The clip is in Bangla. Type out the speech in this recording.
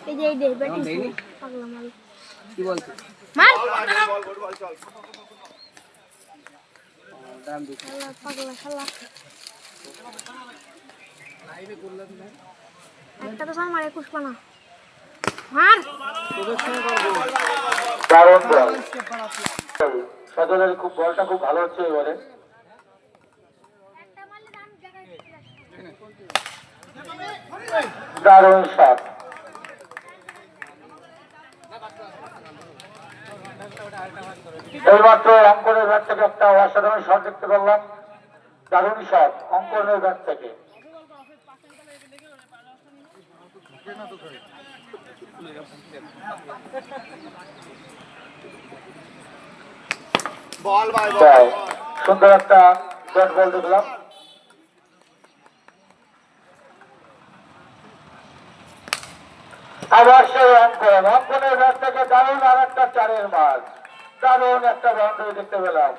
এই যে ব্যাটিং পাগলা মাল কি বলছো মার বল চল দাম দিছি পাগলা শালা লাইভে করলাম না একটা তো মারে কুশপা না মার প্রদর্শন করব দারুণ বল সজলের খুব বলটা খুব ভালো হচ্ছে এবারে দারুণ শট এইমাত্র অঙ্কনের ব্যাট থেকে একটা অসাধারণ শট দেখতে পেলাম দারুণ শট অঙ্কনের ব্যাট থেকে বল ভাই সুন্দর একটা ব্যাট বল দেখলাম আবার সেই অঙ্কনের ব্যাট থেকে দারুণ আর একটা চারের মার দারুণ একটা বাউন্ডারি দেখতে পেলাম